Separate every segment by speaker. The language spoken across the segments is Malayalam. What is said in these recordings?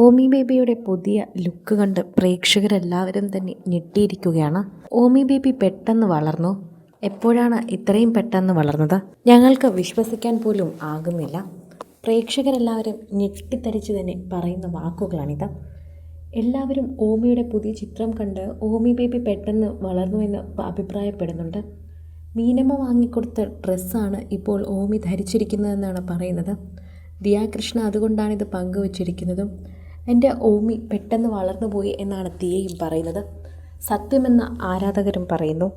Speaker 1: ഓമി ബേബിയുടെ പുതിയ ലുക്ക് കണ്ട് പ്രേക്ഷകരെല്ലാവരും തന്നെ ഞെട്ടിയിരിക്കുകയാണ്. ഓമി ബേബി പെട്ടെന്ന് വളർന്നു. എപ്പോഴാണ് ഇത്രയും പെട്ടെന്ന് വളർന്നത്? ഞങ്ങൾക്ക് വിശ്വസിക്കാൻ പോലും ആകുന്നില്ല. പ്രേക്ഷകരെല്ലാവരും ഞെട്ടിത്തരിച്ച് തന്നെ പറയുന്ന വാക്കുകളാണിത്. എല്ലാവരും ഓമിയുടെ പുതിയ ചിത്രം കണ്ട് ഓമി ബേബി പെട്ടെന്ന് വളർന്നുവെന്ന് അഭിപ്രായപ്പെടുന്നുണ്ട്. മീനമ്മ വാങ്ങിക്കൊടുത്ത ഡ്രസ്സാണ് ഇപ്പോൾ ഓമി ധരിച്ചിരിക്കുന്നതെന്നാണ് പറയുന്നത്. ദിയാകൃഷ്ണ അതുകൊണ്ടാണിത് പങ്കുവച്ചിരിക്കുന്നതും. എൻ്റെ ഓമി പെട്ടെന്ന് വളർന്നുപോയി എന്നാണ് ദിയയും പറയുന്നത്. സത്യമെന്ന ആരാധകരും പറയുന്നു.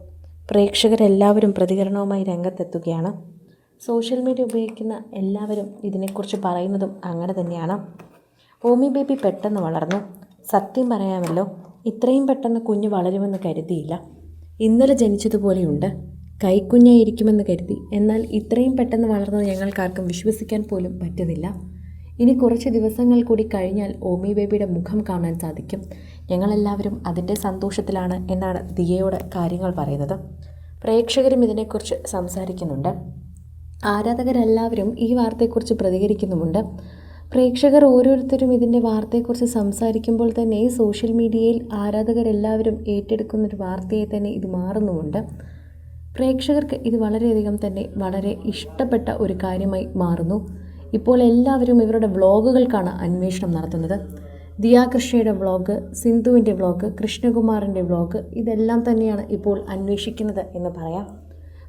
Speaker 1: പ്രേക്ഷകരെല്ലാവരും പ്രതികരണവുമായി രംഗത്തെത്തുകയാണ്. സോഷ്യൽ മീഡിയ ഉപയോഗിക്കുന്ന എല്ലാവരും ഇതിനെക്കുറിച്ച് പറയുന്നതും അങ്ങനെ തന്നെയാണ്. ഓമി ബേബി പെട്ടെന്ന് വളർന്നു. സത്യം പറയാമല്ലോ, ഇത്രയും പെട്ടെന്ന് കുഞ്ഞ് വളരുമെന്ന് കരുതിയില്ല. ഇന്നലെ ജനിച്ചതുപോലെയുണ്ട്. കൈക്കുഞ്ഞായിരിക്കുമെന്ന് കരുതി. എന്നാൽ ഇത്രയും പെട്ടെന്ന് വളർന്നത് ഞങ്ങൾക്കാർക്കും വിശ്വസിക്കാൻ പോലും പറ്റുന്നില്ല. ഇനി കുറച്ച് ദിവസങ്ങൾ കൂടി കഴിഞ്ഞാൽ ഓമി ബേബിയുടെ മുഖം കാണാൻ സാധിക്കും. ഞങ്ങളെല്ലാവരും അതിൻ്റെ സന്തോഷത്തിലാണ് എന്നാണ് ദിയയോട് കാര്യങ്ങൾ പറയുന്നത്. പ്രേക്ഷകരും ഇതിനെക്കുറിച്ച് സംസാരിക്കുന്നുണ്ട്. ആരാധകരെല്ലാവരും ഈ വാർത്തയെക്കുറിച്ച് പ്രതികരിക്കുന്നുമുണ്ട്. പ്രേക്ഷകർ ഓരോരുത്തരും ഇതിൻ്റെ വാർത്തയെക്കുറിച്ച് സംസാരിക്കുമ്പോൾ തന്നെ സോഷ്യൽ മീഡിയയിൽ ആരാധകരെല്ലാവരും ഏറ്റെടുക്കുന്നൊരു വാർത്തയെ തന്നെ ഇത് മാറുന്നുമുണ്ട്. പ്രേക്ഷകർക്ക് ഇത് വളരെയധികം തന്നെ വളരെ ഇഷ്ടപ്പെട്ട ഒരു കാര്യമായി മാറുന്നു. ഇപ്പോൾ എല്ലാവരും ഇവരുടെ വ്ളോഗുകൾക്കാണ് അന്വേഷണം നടത്തുന്നത്. ദിയാകൃഷ്ണയുടെ വ്ളോഗ്, സിന്ധുവിൻ്റെ വ്ളോഗ്, കൃഷ്ണകുമാറിൻ്റെ വ്ളോഗ്, ഇതെല്ലാം തന്നെയാണ് ഇപ്പോൾ അന്വേഷിക്കുന്നത് എന്ന് പറയാം.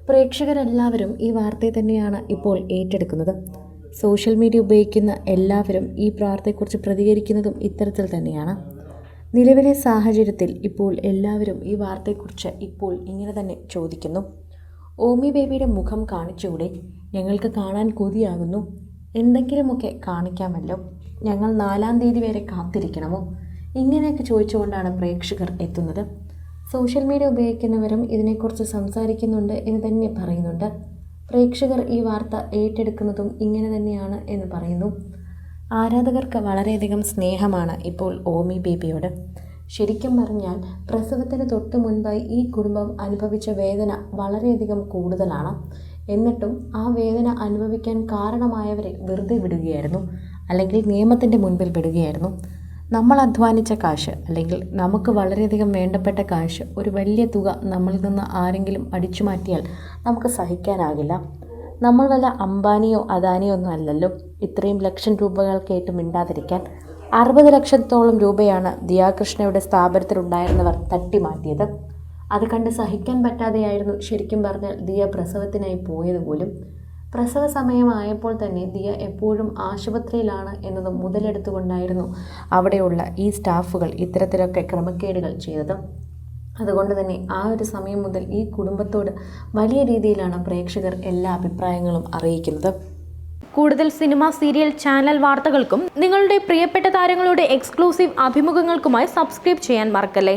Speaker 1: പ്രേക്ഷകരെല്ലാവരും ഈ വാർത്തയെ തന്നെയാണ് ഇപ്പോൾ ഏറ്റെടുക്കുന്നത്. സോഷ്യൽ മീഡിയ ഉപയോഗിക്കുന്ന എല്ലാവരും ഈ വാർത്തയെക്കുറിച്ച് പ്രതികരിക്കുന്നതും ഇത്തരത്തിൽ തന്നെയാണ്. നിലവിലെ സാഹചര്യത്തിൽ ഇപ്പോൾ എല്ലാവരും ഈ വാർത്തയെക്കുറിച്ച് ഇപ്പോൾ ഇങ്ങനെ തന്നെ ചോദിക്കുന്നു. ഓമി ബേബിയുടെ മുഖം കാണിച്ചുകൂടെ? ഞങ്ങൾക്ക് കാണാൻ കൊതിയാകുന്നു. എന്തെങ്കിലുമൊക്കെ കാണിക്കാമല്ലോ. ഞങ്ങൾ 4-ാം തീയതി വരെ കാത്തിരിക്കണമോ? ഇങ്ങനെയൊക്കെ ചോദിച്ചുകൊണ്ടാണ് പ്രേക്ഷകർ എത്തുന്നത്. സോഷ്യൽ മീഡിയ ഉപയോഗിക്കുന്നവരും ഇതിനെക്കുറിച്ച് സംസാരിക്കുന്നുണ്ട് എന്ന് തന്നെ പറയുന്നുണ്ട്. പ്രേക്ഷകർ ഈ വാർത്ത ഏറ്റെടുക്കുന്നതും ഇങ്ങനെ തന്നെയാണ് എന്ന് പറയുന്നു. ആരാധകർക്ക് വളരെയധികം സ്നേഹമാണ് ഇപ്പോൾ ഓമി ബേബിയോട്. ശരിക്കും പറഞ്ഞാൽ പ്രസവത്തിന് തൊട്ട് മുൻപായി ഈ കുടുംബം അനുഭവിച്ച വേദന വളരെയധികം കൂടുതലാണ്. എന്നിട്ടും ആ വേദന അനുഭവിക്കാൻ കാരണമായവരെ വെറുതെ വിടുകയായിരുന്നു, അല്ലെങ്കിൽ നിയമത്തിൻ്റെ മുൻപിൽ വിടുകയായിരുന്നു. നമ്മൾ അധ്വാനിച്ച കാശ്, അല്ലെങ്കിൽ നമുക്ക് വളരെയധികം വേണ്ടപ്പെട്ട കാശ്, ഒരു വലിയ തുക നമ്മളിൽ നിന്ന് ആരെങ്കിലും അടിച്ചു മാറ്റിയാൽ നമുക്ക് സഹിക്കാനാകില്ല. നമ്മൾ വല്ല അംബാനിയോ അദാനിയോ ഒന്നും അല്ലല്ലോ ഇത്രയും ലക്ഷം രൂപകൾ കേട്ട് മിണ്ടാതിരിക്കാൻ. 60 ലക്ഷത്തോളം രൂപയാണ് ദിയാകൃഷ്ണയുടെ സ്ഥാപനത്തിലുണ്ടായിരുന്നവർ തട്ടിമാറ്റിയത്. അത് കണ്ട് സഹിക്കാൻ പറ്റാതെയായിരുന്നു ശരിക്കും പറഞ്ഞാൽ ദിയ പ്രസവത്തിനായി പോയത് പോലും. പ്രസവ സമയമായപ്പോൾ തന്നെ ദിയ എപ്പോഴും ആശുപത്രിയിലാണ് എന്നത് മുതലെടുത്തുകൊണ്ടായിരുന്നു അവിടെയുള്ള ഈ സ്റ്റാഫുകൾ ഇത്തരത്തിലൊക്കെ ക്രമക്കേടുകൾ ചെയ്തത്. അതുകൊണ്ട് തന്നെ ആ ഒരു സമയം മുതൽ ഈ കുടുംബത്തോട് വലിയ രീതിയിലാണ് പ്രേക്ഷകർ എല്ലാ അഭിപ്രായങ്ങളും അറിയിക്കുന്നത്.
Speaker 2: കൂടുതൽ സിനിമ, സീരിയൽ, ചാനൽ വാർത്തകൾക്കും നിങ്ങളുടെ പ്രിയപ്പെട്ട താരങ്ങളുടെ എക്സ്ക്ലൂസീവ് അഭിമുഖങ്ങൾക്കുമായി സബ്സ്ക്രൈബ് ചെയ്യാൻ മറക്കല്ലേ.